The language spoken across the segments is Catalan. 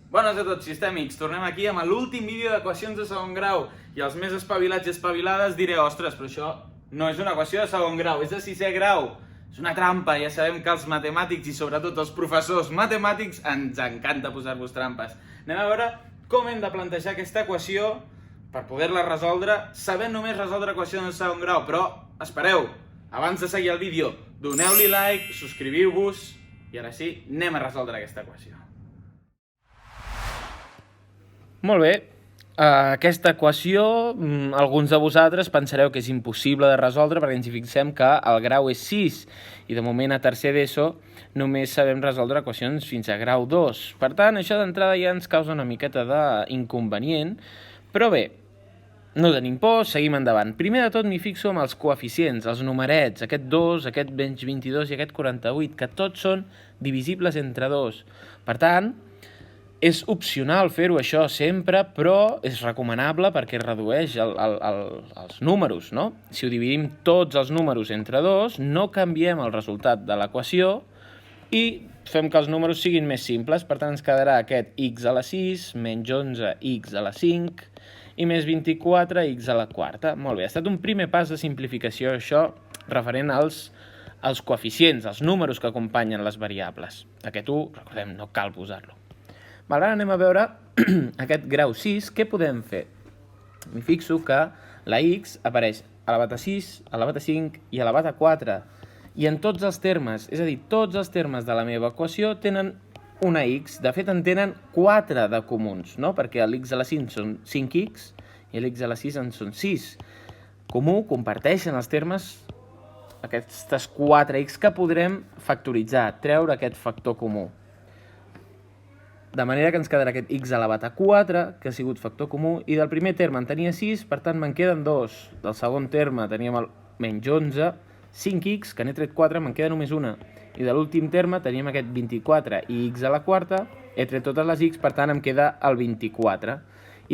Bones a tots, sistèmics. Tornem aquí amb l'últim vídeo d'equacions de segon grau. I els més espavilats i espavilades diré, ostres, però això no és una equació de segon grau, és de sisè grau. És una trampa, ja sabem que els matemàtics i sobretot els professors matemàtics ens encanta posar-vos trampes. Anem a veure com hem de plantejar aquesta equació per poder-la resoldre, sabent només resoldre equacions de segon grau. Però espereu, abans de seguir el vídeo, doneu-li like, subscriviu-vos i ara sí, anem a resoldre aquesta equació. Molt bé, aquesta equació alguns de vosaltres pensareu que és impossible de resoldre perquè ens fixem que el grau és 6 i de moment a tercer d'ESO només sabem resoldre equacions fins a grau 2. Per tant, això d'entrada ja ens causa una miqueta d'inconvenient, però bé, no tenim por, seguim endavant. Primer de tot m'hi fixo amb els coeficients, els numerets, aquest 2, aquest menys 22 i aquest 48, que tots són divisibles entre 2. Per tant, és opcional fer-ho això sempre, però és recomanable perquè redueix els números, no? Si ho dividim tots els números entre 2, no canviem el resultat de l'equació i fem que els números siguin més simples. Per tant, ens quedarà aquest x a la 6 menys 11x a la 5 i més 24x a la quarta. Molt bé, ha estat un primer pas de simplificació, això, referent als coeficients, als números que acompanyen les variables. Aquest 1, recordem, no cal posar-lo. Ara anem a veure aquest grau 6, què podem fer? M'hi fixo que la x apareix elevat a 6, elevat a 5 i elevat a 4. I en tots els termes, és a dir, tots els termes de la meva equació tenen una x. De fet, en tenen 4 de comuns, no? Perquè l'x a la 5 són 5x i l'x a la 6 en són 6. Comú, comparteixen els termes aquestes 4x que podrem factoritzar, treure aquest factor comú. De manera que ens quedarà aquest x elevat a 4, que ha sigut factor comú, i del primer terme en tenia 6, per tant me'n queden 2. Del segon terme teníem el menys 11, 5x, que n'he tret 4, me'n queda només una. I de l'últim terme teníem aquest 24 i x a la quarta, he tret totes les x, per tant em queda el 24.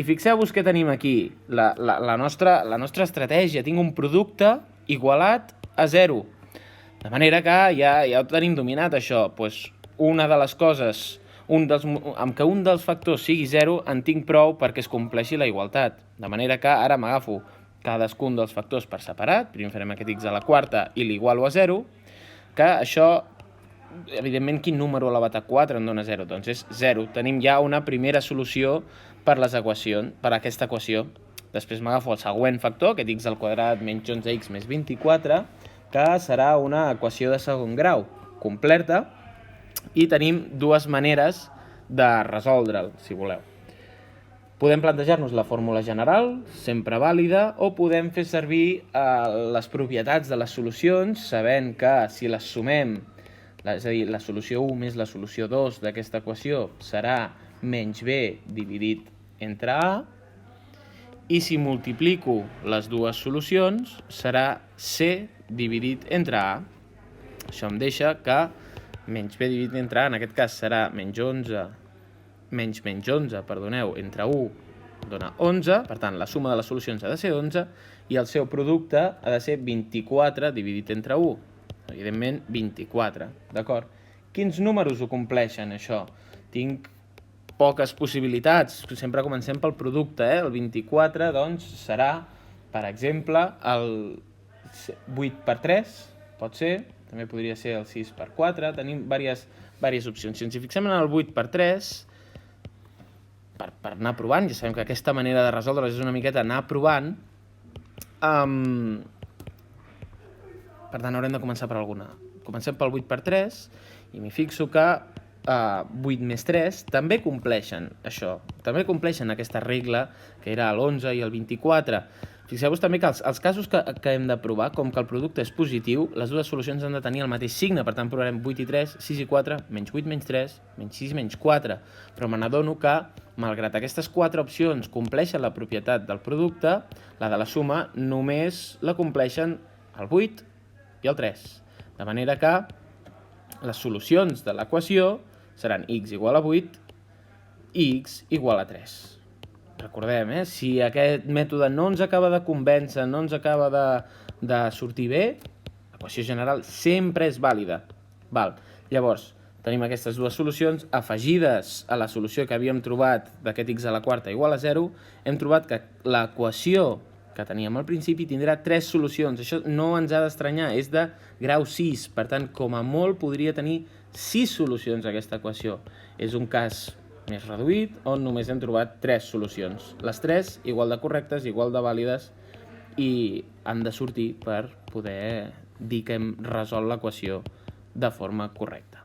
I fixeu-vos què tenim aquí, la nostra estratègia. Tinc un producte igualat a 0. De manera que ja ho tenim dominat, això. Una de les coses amb què un dels factors sigui 0 en tinc prou perquè es compleixi la igualtat. De manera que ara m'agafo cadascun dels factors per separat, primer farem aquest x a la quarta i l'igualo a 0, que això, evidentment, quin número elevat a 4 em dona 0? Doncs és 0. Tenim ja una primera solució per aquesta equació. Després m'agafo el següent factor, aquest x al quadrat menys 11x més 24, que serà una equació de segon grau completa, i tenim dues maneres de resoldre'l, si voleu. Podem plantejar-nos la fórmula general, sempre vàlida, o podem fer servir les propietats de les solucions, sabent que si les sumem, és a dir, la solució 1 més la solució 2 d'aquesta equació serà menys b dividit entre a, i si multiplico les dues solucions serà c dividit entre a. Això em deixa que menys b dividit entre a, en aquest cas serà menys 11 entre 1 dona 11, per tant la suma de les solucions ha de ser 11 i el seu producte ha de ser 24 dividit entre 1, evidentment 24, d'acord? Quins números ho compleixen això? Tinc poques possibilitats, sempre comencem pel producte, el 24 doncs serà, per exemple, el 8 per 3, pot ser, també podria ser el 6 per 4, tenim diverses opcions. Si ens fixem en el 8 per 3, per anar provant, ja sabem que aquesta manera de resoldre és una miqueta anar provant, per tant haurem de començar per alguna. Comencem pel 8 per 3 i m'hi fixo que 8 més 3 també compleixen això, també compleixen aquesta regla que era l'11 i el 24. Fixeu-vos també que els casos que hem de provar, com que el producte és positiu, les dues solucions han de tenir el mateix signe, per tant provarem 8 i 3, 6 i 4, menys 8 menys 3, menys 6 menys 4. Però me n'adono que, malgrat aquestes 4 opcions compleixen la propietat del producte, la de la suma només la compleixen el 8 i el 3. De manera que les solucions de l'equació seran x igual a 8 i x igual a 3. Recordem, si aquest mètode no ens acaba de convèncer, no ens acaba de sortir bé, l'equació general sempre és vàlida. Llavors, Tenim aquestes dues solucions afegides a la solució que havíem trobat d'aquest x a la quarta igual a 0, hem trobat que l'equació que teníem al principi tindrà 3 solucions. Això no ens ha d'estranyar, és de grau 6, per tant, com a molt podria tenir 6 solucions aquesta equació. És un cas més reduït on només hem trobat 3 solucions. Les 3 igual de correctes, igual de vàlides i han de sortir per poder dir que hem resolt l'equació de forma correcta.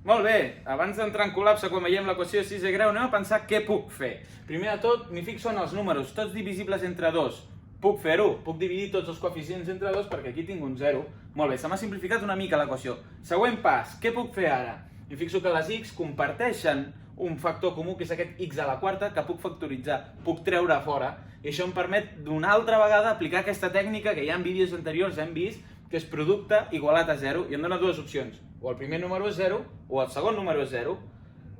Molt bé, abans d'entrar en col·lapse quan veiem l'equació de 6è grau, anem a pensar què puc fer. Primer de tot, m'hi fixo en els números, tots divisibles entre 2. Puc fer-ho, puc dividir tots els coeficients entre 2 perquè aquí tinc un 0. Molt bé, se m'ha simplificat una mica l'equació. Següent pas, què puc fer ara? M'hi fixo que les x comparteixen un factor comú, que és aquest x a la quarta, que puc factoritzar, puc treure a fora, i això em permet d'una altra vegada aplicar aquesta tècnica que ja en vídeos anteriors hem vist, que és producte igualat a 0, i em dona dues opcions. O el primer número és 0, o el segon número és 0.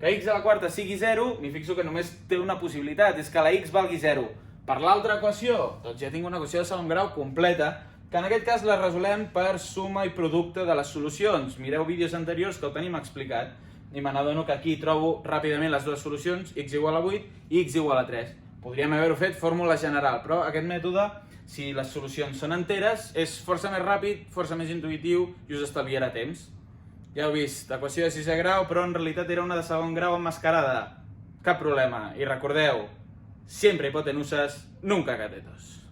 Que x a la quarta sigui 0, m'hi fixo que només té una possibilitat, és que la x valgui 0. Per l'altra equació, doncs ja tinc una equació de segon grau completa, que en aquest cas la resolem per suma i producte de les solucions. Mireu vídeos anteriors que ho tenim explicat, i me n'adono que aquí trobo ràpidament les dues solucions, x igual a 8 i x igual a 3. Podríem haver-ho fet fórmula general, però aquest mètode, si les solucions són enteres, és força més ràpid, força més intuïtiu i us estalviarà temps. Ja heu vist, equació de 6è grau, però en realitat era una de segon grau emmascarada. Cap problema. I recordeu, siempre hipotenusas, nunca catetos.